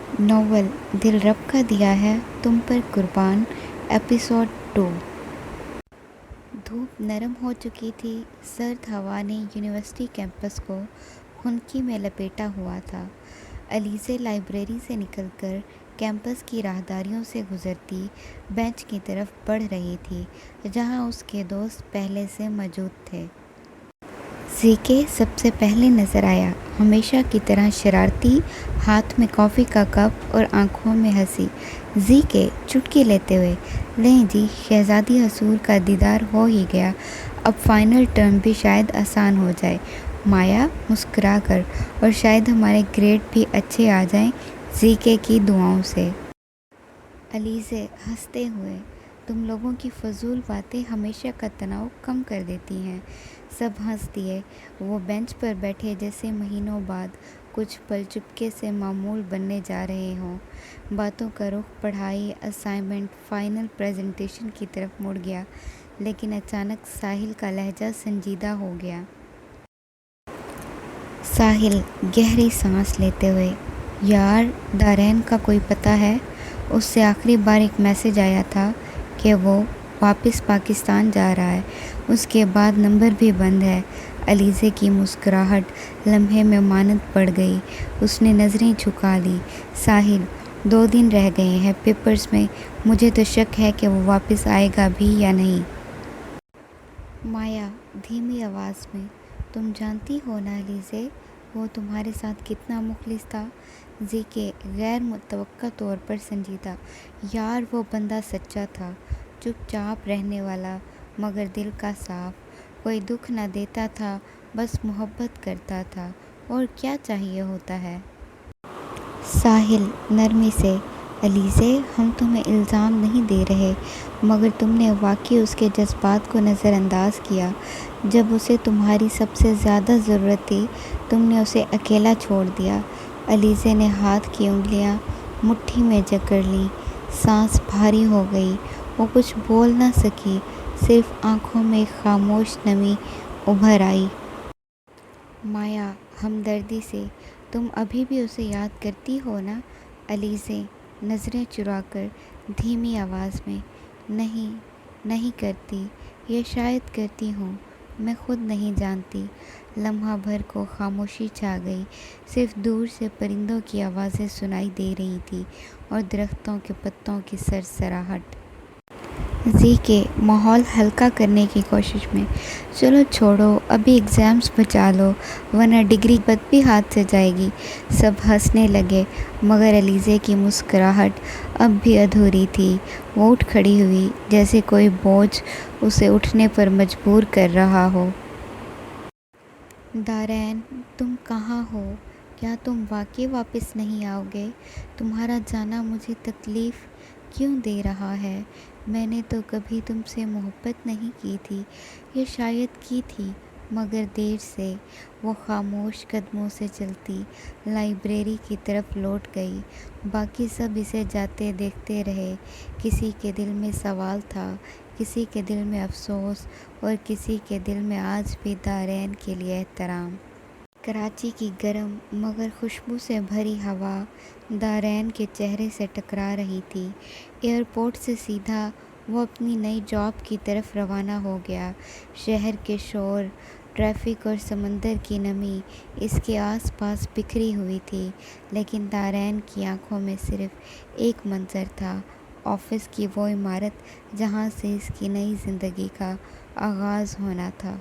Novel دل رب کا دیا ہے تم پر قربان، ایپیسوڈ 2۔ دھوپ نرم ہو چکی تھی، سرد ہوا نے یونیورسٹی کیمپس کو خنکی میں لپیٹا ہوا تھا۔ الیزے لائبریری سے نکل کر کیمپس کی راہداریوں سے گزرتی بینچ کی طرف بڑھ رہی تھی جہاں اس کے دوست پہلے سے موجود تھے۔ زیکے سب سے پہلے نظر آیا، ہمیشہ کی طرح شرارتی، ہاتھ میں کافی کا کپ اور آنکھوں میں ہنسی۔ زیکے چٹکی لیتے ہوئے، لیں جی، شہزادی حصور کا دیدار ہو ہی گیا، اب فائنل ٹرم بھی شاید آسان ہو جائے۔ مایا مسکرا کر، اور شاید ہمارے گریڈ بھی اچھے آ جائیں زیکے کی دعاؤں سے۔ الیزے ہنستے ہوئے، تم لوگوں کی فضول باتیں ہمیشہ کا تناؤ کم کر دیتی ہیں۔ سب ہنس دیے، وہ بینچ پر بیٹھے جیسے مہینوں بعد کچھ پل چپکے سے معمول بننے جا رہے ہوں۔ باتوں کا رخ پڑھائی، اسائنمنٹ، فائنل پریزنٹیشن کی طرف مڑ گیا، لیکن اچانک ساحل کا لہجہ سنجیدہ ہو گیا۔ ساحل گہری سانس لیتے ہوئے، یار دارین کا کوئی پتہ ہے؟ اس سے آخری بار ایک میسج آیا تھا کہ وہ واپس پاکستان جا رہا ہے، اس کے بعد نمبر بھی بند ہے۔ الیزے کی مسکراہٹ لمحے میں مانند پڑ گئی، اس نے نظریں جھکا لیں۔ ساحل، 2 دن رہ گئے ہیں پیپرز میں، مجھے تو شک ہے کہ وہ واپس آئے گا بھی یا نہیں۔ مایا دھیمی آواز میں، تم جانتی ہو نا الیزے، وہ تمہارے ساتھ کتنا مخلص تھا۔ زیکے غیر متوقع طور پر سنجیدہ، یار وہ بندہ سچا تھا، چپ چاپ رہنے والا مگر دل کا صاف، کوئی دکھ نہ دیتا تھا، بس محبت کرتا تھا، اور کیا چاہیے ہوتا ہے۔ ساحل نرمی سے، الیزے ہم تمہیں الزام نہیں دے رہے، مگر تم نے واقعی اس کے جذبات کو نظر انداز کیا۔ جب اسے تمہاری سب سے زیادہ ضرورت تھی تم نے اسے اکیلا چھوڑ دیا۔ الیزے نے ہاتھ کی انگلیاں مٹھی میں جکڑ لیں، سانس بھاری ہو گئی، وہ کچھ بول نہ سکی، صرف آنکھوں میں ایک خاموش نمی ابھر آئی۔ مایا ہمدردی سے، تم ابھی بھی اسے یاد کرتی ہو نا؟ الیزے نظریں چرا کر دھیمی آواز میں، نہیں، نہیں کرتی، یا شاید کرتی ہوں، میں خود نہیں جانتی۔ لمحہ بھر کو خاموشی چھا گئی، صرف دور سے پرندوں کی آوازیں سنائی دے رہی تھیں اور درختوں کے پتوں کی سرسراہٹ۔ زیکے ماحول ہلکا کرنے کی کوشش میں، چلو چھوڑو، ابھی ایگزامز بچا لو ورنہ ڈگری بد بھی ہاتھ سے جائے گی۔ سب ہنسنے لگے، مگر الیزے کی مسکراہٹ اب بھی ادھوری تھی۔ وہ اٹھ کھڑی ہوئی، جیسے کوئی بوجھ اسے اٹھنے پر مجبور کر رہا ہو۔ دارین، تم کہاں ہو؟ کیا تم واقعی واپس نہیں آؤ گے؟ تمہارا جانا مجھے تکلیف کیوں دے رہا ہے؟ میں نے تو کبھی تم سے محبت نہیں کی تھی، یا شاید کی تھی مگر دیر سے۔ وہ خاموش قدموں سے چلتی لائبریری کی طرف لوٹ گئی۔ باقی سب اسے جاتے دیکھتے رہے، کسی کے دل میں سوال تھا، کسی کے دل میں افسوس، اور کسی کے دل میں آج بھی دارین کے لیے احترام۔ کراچی کی گرم مگر خوشبو سے بھری ہوا دارین کے چہرے سے ٹکرا رہی تھی۔ ایئرپورٹ سے سیدھا وہ اپنی نئی جاب کی طرف روانہ ہو گیا۔ شہر کے شور، ٹریفک اور سمندر کی نمی اس کے آس پاس بکھری ہوئی تھی، لیکن دارین کی آنکھوں میں صرف ایک منظر تھا، آفس کی وہ عمارت جہاں سے اس کی نئی زندگی کا آغاز ہونا تھا۔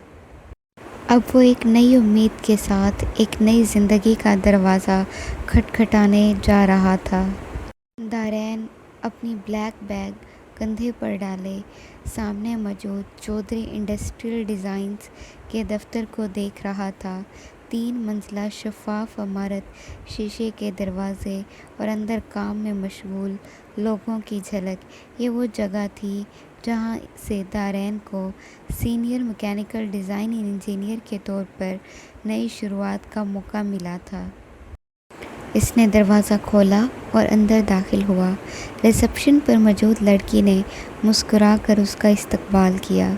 اب وہ ایک نئی امید کے ساتھ ایک نئی زندگی کا دروازہ کھٹکھٹانے جا رہا تھا۔ دارین اپنی بلیک بیگ کندھے پر ڈالے سامنے موجود چودھری انڈسٹریل ڈیزائنز کے دفتر کو دیکھ رہا تھا۔ 3 منزلہ شفاف عمارت، شیشے کے دروازے اور اندر کام میں مشغول لوگوں کی جھلک۔ یہ وہ جگہ تھی جہاں سے دارین کو سینئر میکینیکل ڈیزائن انجینئر کے طور پر نئی شروعات کا موقع ملا تھا۔ اس نے دروازہ کھولا اور اندر داخل ہوا۔ ریسپشن پر موجود لڑکی نے مسکرا کر اس کا استقبال کیا۔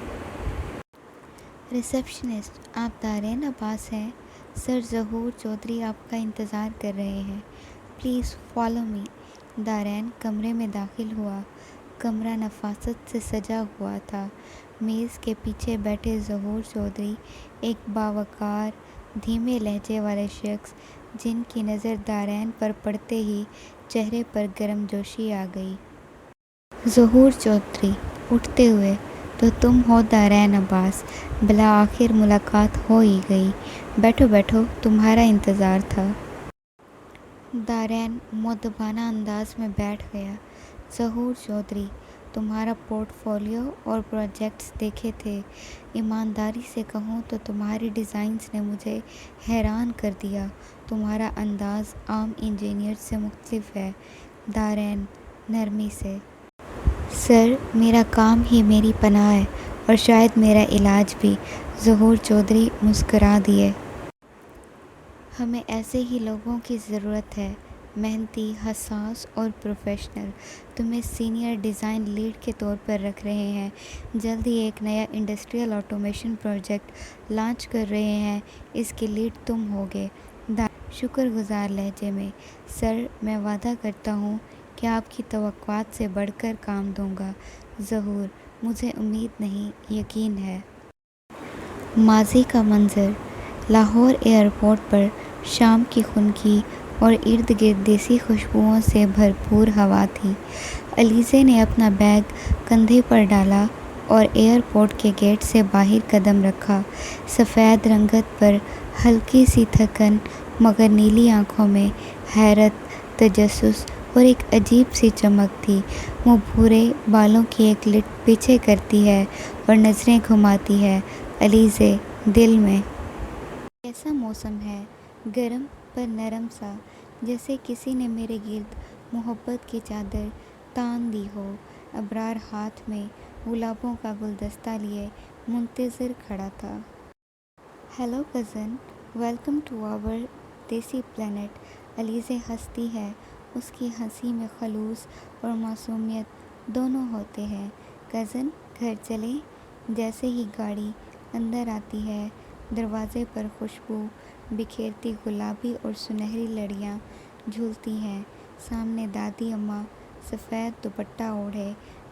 ریسپشنسٹ، آپ دارین عباس ہیں؟ سر ظہور چودھری آپ کا انتظار کر رہے ہیں۔ Please follow me. دارین کمرے میں داخل ہوا۔ کمرہ نفاست سے سجا ہوا تھا۔ میز کے پیچھے بیٹھے ظہور چودھری، ایک باوقار دھیمے لہجے والے شخص، جن کی نظر دارین پر پڑتے ہی چہرے پر گرم جوشی آ گئی۔ ظہور چودھری اٹھتے ہوئے، تو تم ہو دارین عباس، بالآخر ملاقات ہو ہی گئی۔ بیٹھو بیٹھو، تمہارا انتظار تھا۔ دارین مؤدبانہ انداز میں بیٹھ گیا۔ ظہور چودھری، تمہارا پورٹ فولیو اور پروجیکٹس دیکھے تھے۔ ایمانداری سے کہوں تو تمہاری ڈیزائنز نے مجھے حیران کر دیا۔ تمہارا انداز عام انجینئر سے مختلف ہے۔ دارین نرمی سے، سر، میرا کام ہی میری پناہ ہے، اور شاید میرا علاج بھی۔ ظہور چودھری مسکرا دیے۔ ہمیں ایسے ہی لوگوں کی ضرورت ہے، محنتی، حساس اور پروفیشنل۔ تمہیں سینئر ڈیزائن لیڈ کے طور پر رکھ رہے ہیں۔ جلد ہی ایک نیا انڈسٹریل آٹومیشن پروجیکٹ لانچ کر رہے ہیں، اس کے لیڈ تم ہوگے۔ شکر گزار لہجے میں، سر، میں وعدہ کرتا ہوں کہ آپ کی توقعات سے بڑھ کر کام دوں گا۔ ظہور، مجھے امید نہیں، یقین ہے۔ ماضی کا منظر، لاہور ایئرپورٹ پر شام کی خنکی اور ارد گرد دیسی خوشبوؤں سے بھرپور ہوا تھی۔ علیزے نے اپنا بیگ کندھے پر ڈالا اور ایئرپورٹ کے گیٹ سے باہر قدم رکھا۔ سفید رنگت پر ہلکی سی تھکن، مگر نیلی آنکھوں میں حیرت، تجسس اور ایک عجیب سی چمک تھی۔ وہ بھورے بالوں کی ایک لٹ پیچھے کرتی ہے اور نظریں گھماتی ہے۔ علیزے دل میں، کیسا موسم ہے، گرم پر نرم سا، جیسے کسی نے میرے گرد محبت کی چادر تان دی ہو۔ ابرار ہاتھ میں گلابوں کا گلدستہ لیے منتظر کھڑا تھا۔ Hello cousin, welcome to our desi planet. Alizeh ہنستی ہے۔ اس کی ہنسی میں خلوص اور معصومیت دونوں ہوتے ہیں۔ کزن، گھر چلیں؟ جیسے ہی گاڑی اندر آتی ہے، دروازے پر خوشبو بکھیرتی گلابی اور سنہری لڑیاں جھولتی ہیں۔ سامنے دادی اماں سفید دوپٹہ اوڑھے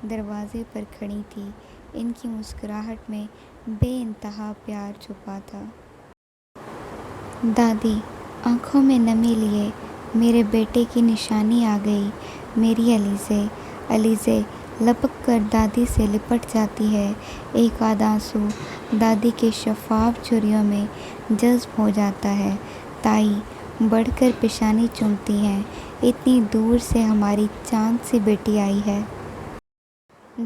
دروازے پر کھڑی تھیں۔ ان کی مسکراہٹ میں بے انتہا پیار چھپا تھا۔ دادی، آنکھوں میں نمی لیے، میرے بیٹے کی نشانی آ گئی، میری علیزے۔ علیزے لپک کر دادی سے لپٹ جاتی ہے۔ ایک آدھ آنسو دادی کے شفاف جھریوں میں جذب ہو جاتا ہے۔ تائی بڑھ کر پیشانی چومتی ہیں۔ اتنی دور سے ہماری چاند سی بیٹی آئی ہے۔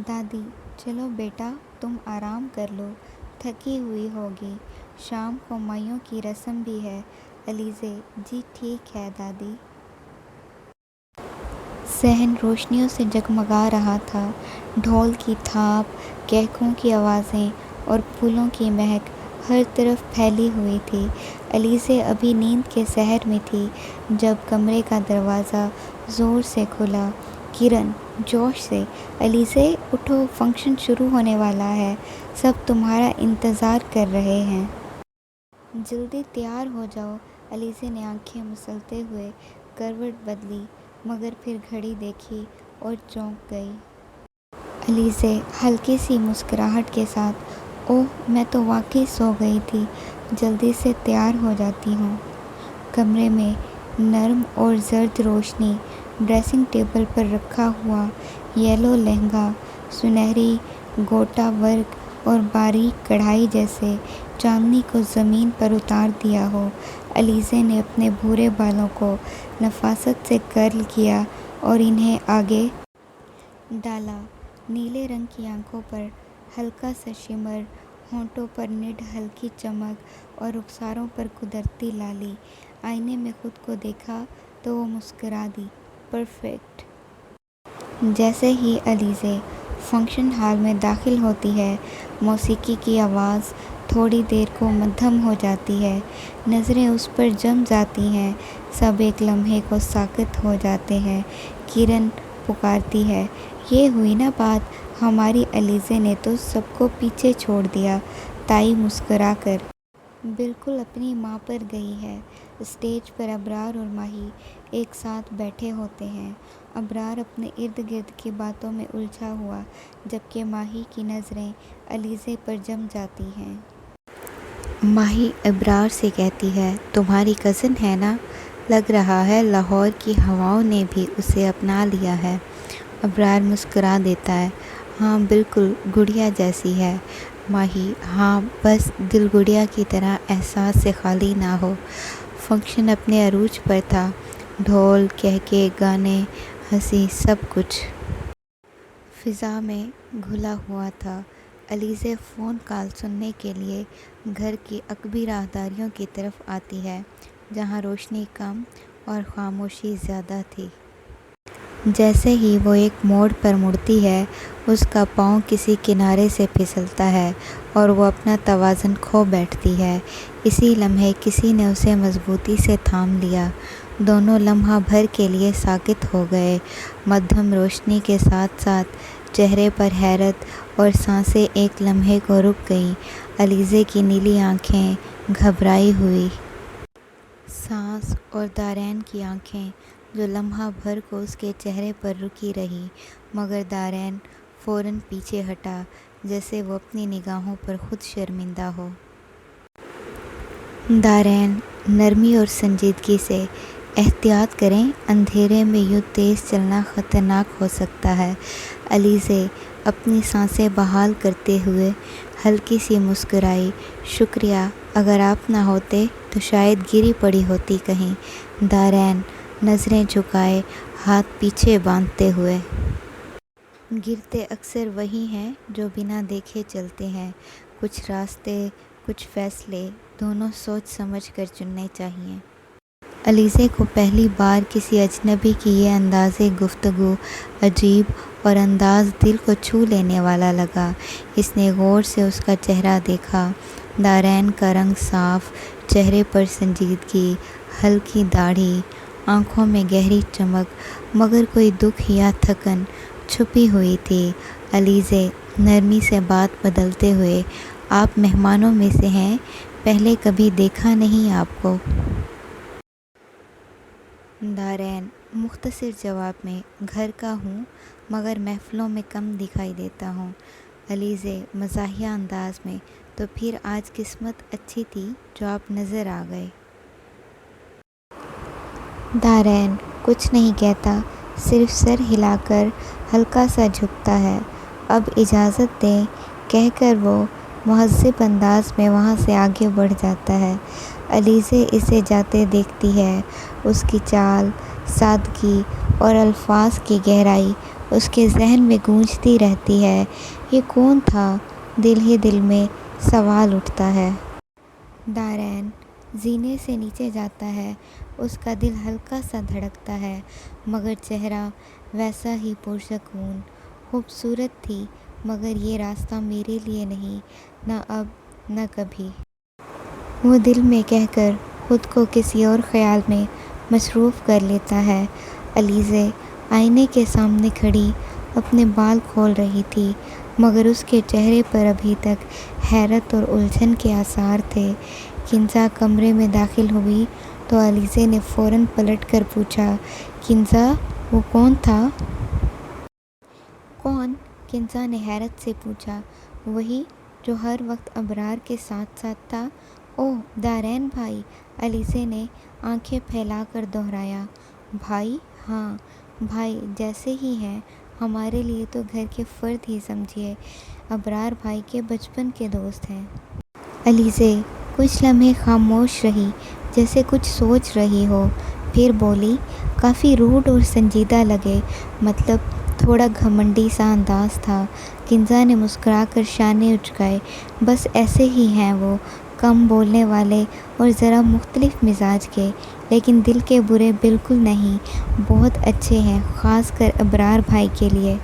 دادی، چلو بیٹا، تم آرام کر لو، تھکی ہوئی ہوگی، شام کو مائیوں کی رسم بھی ہے۔ علیزے، جی ٹھیک ہے دادی۔ صحن روشنیوں سے جگمگا رہا تھا۔ ڈھول کی تھاپ، کہکوں کی آوازیں اور پھولوں کی مہک ہر طرف پھیلی ہوئی تھی۔ علیزے ابھی نیند کے سحر میں تھی جب کمرے کا دروازہ زور سے کھلا۔ کرن جوش سے، علیزے اٹھو، فنکشن شروع ہونے والا ہے، سب تمہارا انتظار کر رہے ہیں۔ جلدی تیار ہو جاؤ۔ علیزے نے آنکھیں مسلتے ہوئے کروٹ بدلی، مگر پھر گھڑی دیکھی اور چونک گئی۔ علیزے ہلکی سی مسکراہٹ کے ساتھ، اوہ، میں تو واقعی سو گئی تھی، جلدی سے تیار ہو جاتی ہوں۔ کمرے میں نرم اور زرد روشنی، ڈریسنگ ٹیبل پر رکھا ہوا یلو لہنگا، سنہری گوٹا ورک اور باریک کڑھائی جیسے چاندنی کو زمین پر اتار دیا ہو۔ علیزے نے اپنے بھورے بالوں کو نفاست سے کرل کیا اور انہیں آگے ڈالا۔ نیلے رنگ کی آنکھوں پر ہلکا سا شمر، ہونٹوں پر نڈ ہلکی چمک اور رخساروں پر قدرتی لالی۔ آئینے میں خود کو دیکھا تو وہ مسکرا دی، پرفیکٹ۔ جیسے ہی علیزے فنکشن ہال میں داخل ہوتی ہے، موسیقی کی آواز تھوڑی دیر کو مدھم ہو جاتی ہے۔ نظریں اس پر جم جاتی ہیں، سب ایک لمحے کو ساکت ہو جاتے ہیں۔ کرن پکارتی ہے، یہ ہوئی نا بات، ہماری علیزے نے تو سب کو پیچھے چھوڑ دیا۔ تائی مسکرا کر، بالکل اپنی ماں پر گئی ہے۔ اسٹیج پر ابرار اور ماہی ایک ساتھ بیٹھے ہوتے ہیں۔ ابرار اپنے ارد گرد کی باتوں میں الجھا ہوا، جبکہ ماہی کی نظریں علیزے پر جم جاتی ہیں۔ ماہی ابرار سے کہتی ہے، تمہاری کزن ہے نا؟ لگ رہا ہے لاہور کی ہواؤں نے بھی اسے اپنا لیا ہے۔ ابرار مسکرا دیتا ہے، ہاں بالکل گڑیا جیسی ہے۔ ماہی، ہاں بس دل گڑیا کی طرح احساس سے خالی نہ ہو۔ فنکشن اپنے عروج پر تھا، ڈھول، کہکے، گانے، ہنسی، سب کچھ فضا میں گھلا ہوا تھا۔ علیزے فون کال سننے کے لیے گھر کی عقبی راہداریوں کی طرف آتی ہے، جہاں روشنی کم اور خاموشی زیادہ تھی۔ جیسے ہی وہ ایک موڑ پر مڑتی ہے، اس کا پاؤں کسی کنارے سے پھسلتا ہے اور وہ اپنا توازن کھو بیٹھتی ہے۔ اسی لمحے کسی نے اسے مضبوطی سے تھام لیا۔ دونوں لمحہ بھر کے لیے ساکت ہو گئے۔ مدھم روشنی کے ساتھ ساتھ چہرے پر حیرت اور سانسیں ایک لمحے کو رک گئیں۔ علیزے کی نیلی آنکھیں، گھبرائی ہوئی سانس، اور دارین کی آنکھیں جو لمحہ بھر کو اس کے چہرے پر رکی رہی، مگر دارین فوراً پیچھے ہٹا، جیسے وہ اپنی نگاہوں پر خود شرمندہ ہو۔ دارین نرمی اور سنجیدگی سے، احتیاط کریں، اندھیرے میں یوں تیز چلنا خطرناک ہو سکتا ہے۔ علیزے اپنی سانسیں بحال کرتے ہوئے ہلکی سی مسکرائی، شکریہ، اگر آپ نہ ہوتے تو شاید گری پڑی ہوتی کہیں۔ دارین نظریں جھکائے، ہاتھ پیچھے باندھتے ہوئے، گرتے اکثر وہی ہیں جو بنا دیکھے چلتے ہیں۔ کچھ راستے، کچھ فیصلے، دونوں سوچ سمجھ کر چننے چاہیے۔ علیزے کو پہلی بار کسی اجنبی کی یہ انداز گفتگو عجیب اور انداز دل کو چھو لینے والا لگا۔ اس نے غور سے اس کا چہرہ دیکھا۔ دارین کا رنگ صاف، چہرے پر سنجیدگی، ہلکی داڑھی، آنکھوں میں گہری چمک، مگر کوئی دکھ یا تھکن چھپی ہوئی تھی۔ علیزے نرمی سے بات بدلتے ہوئے، آپ مہمانوں میں سے ہیں، پہلے کبھی دیکھا نہیں آپ کو۔ دارین مختصر جواب میں، گھر کا ہوں، مگر محفلوں میں کم دکھائی دیتا ہوں۔ علیزے مزاحیہ انداز میں، تو پھر آج قسمت اچھی تھی جو آپ نظر آ گئے۔ دارین کچھ نہیں کہتا، صرف سر ہلا کر ہلکا سا جھکتا ہے۔ اب اجازت دیں، کہہ کر وہ مہذب انداز میں وہاں سے آگے بڑھ جاتا ہے۔ علیزے اسے جاتے دیکھتی ہے۔ اس کی چال، سادگی اور الفاظ کی گہرائی اس کے ذہن میں گونجتی رہتی ہے۔ یہ کون تھا؟ دل ہی دل میں سوال اٹھتا ہے۔ دارین زینے سے نیچے جاتا ہے۔ اس کا دل ہلکا سا دھڑکتا ہے، مگر چہرہ ویسا ہی پرسکون۔ خوبصورت تھی، مگر یہ راستہ میرے لیے نہیں، نہ اب نہ کبھی، وہ دل میں کہہ کر خود کو کسی اور خیال میں مصروف کر لیتا ہے۔ علیزے آئینے کے سامنے کھڑی اپنے بال کھول رہی تھی، مگر اس کے چہرے پر ابھی تک حیرت اور الجھن کے آثار تھے۔ کنزا کمرے میں داخل ہوئی تو علیزے نے فوراً پلٹ کر پوچھا، کنزا، وہ کون تھا؟ کون؟ کنزا نے حیرت سے پوچھا۔ وہی جو ہر وقت ابرار کے ساتھ ساتھ تھا۔ اوہ، دارین بھائی، علیزے نے آنکھیں پھیلا کر دہرایا۔ بھائی؟ ہاں، بھائی جیسے ہی ہیں، ہمارے لیے تو گھر کے فرد ہی سمجھیے، ابرار بھائی کے بچپن کے دوست ہیں۔ علیزے کچھ لمحے خاموش رہی، جیسے کچھ سوچ رہی ہو، پھر بولی، کافی روڈ اور سنجیدہ لگے، مطلب تھوڑا گھمنڈی سا انداز تھا۔ کنزا نے مسکرا کر شانے اچکائے، بس ایسے ہی ہیں وہ، کم بولنے والے اور ذرا مختلف مزاج کے، لیکن دل کے برے بالکل نہیں، بہت اچھے ہیں، خاص کر ابرار بھائی کے لیے۔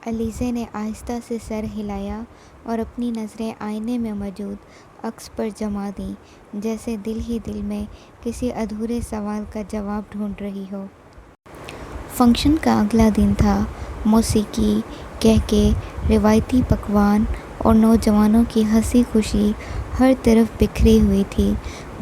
علیزے نے آہستہ سے سر ہلایا اور اپنی نظریں آئینے میں موجود عکس پر جما دیں، جیسے دل ہی دل میں کسی ادھورے سوال کا جواب ڈھونڈ رہی ہو۔ فنکشن کا اگلا دن تھا۔ موسیقی، کہکے، روایتی پکوان اور نوجوانوں کی ہنسی خوشی ہر طرف بکھری ہوئی تھی۔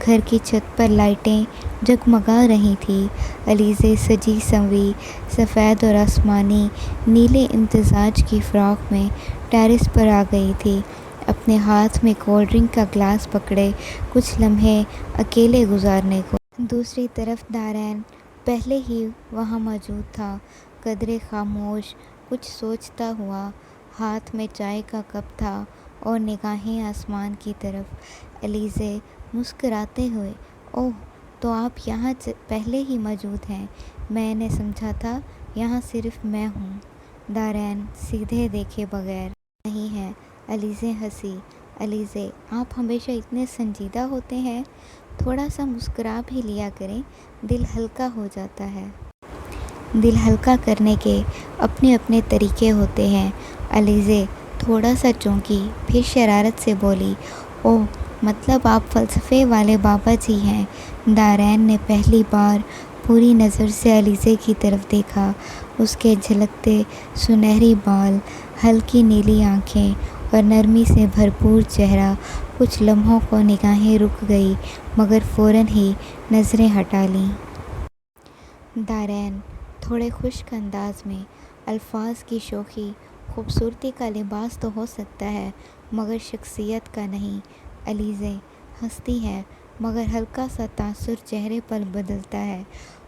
گھر کی چھت پر لائٹیں جگمگا رہی تھیں۔ علیزے سجی سنوری سفید اور آسمانی نیلے امتزاج کی فراق میں ٹیرس پر آ گئی تھی، اپنے ہاتھ میں کولڈ ڈرنک کا گلاس پکڑے کچھ لمحے اکیلے گزارنے کو۔ دوسری طرف دارین پہلے ہی وہاں موجود تھا، قدرے خاموش، کچھ سوچتا ہوا۔ ہاتھ میں چائے کا کپ تھا اور نگاہیں آسمان کی طرف۔ علیزے مسکراتے ہوئے، اوہ، تو آپ یہاں پہلے ہی موجود ہیں، میں نے سمجھا تھا یہاں صرف میں ہوں۔ دارین سیدھے دیکھے بغیر نہیں ہے۔ علیزے ہنسی، علیزے آپ ہمیشہ اتنے سنجیدہ ہوتے ہیں، تھوڑا سا مسکرا بھی لیا کریں، دل ہلکا ہو جاتا ہے۔ دل ہلکا کرنے کے اپنے اپنے طریقے ہوتے ہیں۔ علیزے تھوڑا سا چونکی، پھر شرارت سے بولی، اوہ، مطلب آپ فلسفے والے بابا جی ہیں۔ دارین نے پہلی بار پوری نظر سے علیزے کی طرف دیکھا، اس کے جھلکتے سنہری بال، ہلکی نیلی آنکھیں اور نرمی سے بھرپور چہرہ۔ کچھ لمحوں کو نگاہیں رک گئی مگر فوراً ہی نظریں ہٹا لیں۔ دارین تھوڑے خشک انداز میں، الفاظ کی شوخی خوبصورتی کا لباس تو ہو سکتا ہے مگر شخصیت کا نہیں۔ علیزے ہنستی ہے مگر ہلکا سا تاثر چہرے پر بدلتا ہے۔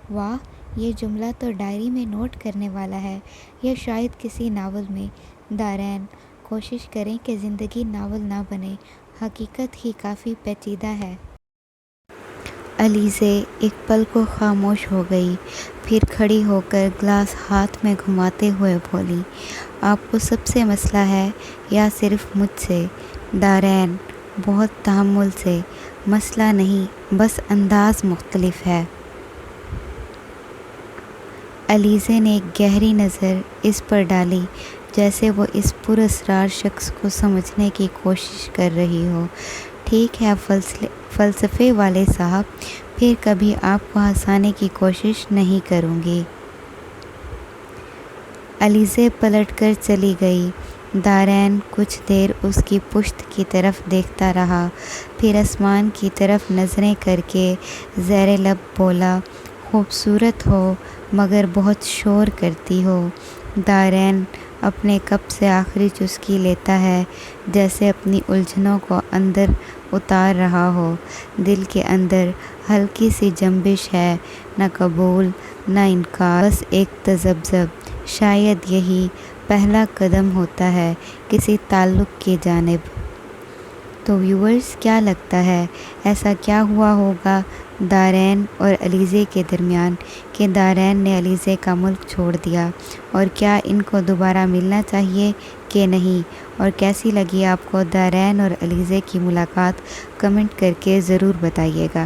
واہ، یہ جملہ تو ڈائری میں نوٹ کرنے والا ہے، یا شاید کسی ناول میں۔ دارین کوشش کریں کہ زندگی ناول نہ بنے، حقیقت ہی کافی پیچیدہ ہے۔ علیزے ایک پل کو خاموش ہو گئی، پھر کھڑی ہو کر گلاس ہاتھ میں گھماتے ہوئے بولی، آپ کو سب سے مسئلہ ہے یا صرف مجھ سے؟ دارین بہت تحمل سے، مسئلہ نہیں، بس انداز مختلف ہے۔ علیزے نے ایک گہری نظر اس پر ڈالی، جیسے وہ اس پراسرار شخص کو سمجھنے کی کوشش کر رہی ہو۔ ٹھیک ہے فلسفے والے صاحب، پھر کبھی آپ کو ہنسانے کی کوشش نہیں کروں گی۔ علیزے پلٹ کر چلی گئی۔ دارین کچھ دیر اس کی پشت کی طرف دیکھتا رہا، پھر آسمان کی طرف نظریں کر کے زیر لب بولا، خوبصورت ہو مگر بہت شور کرتی ہو۔ دارین اپنے کپ سے آخری چسکی لیتا ہے، جیسے اپنی الجھنوں کو اندر اتار رہا ہو۔ دل کے اندر ہلکی سی جنبش ہے، نہ قبول نہ انکار، بس ایک تذبذب۔ شاید یہی پہلا قدم ہوتا ہے کسی تعلق کی جانب۔ تو ویورز، کیا لگتا ہے ایسا کیا ہوا ہوگا دارین اور علیزے کے درمیان کہ دارین نے علیزے کا ملک چھوڑ دیا، اور کیا ان کو دوبارہ ملنا چاہیے کہ نہیں؟ اور کیسی لگی آپ کو دارین اور علیزے کی ملاقات؟ کمنٹ کر کے ضرور بتائیے گا۔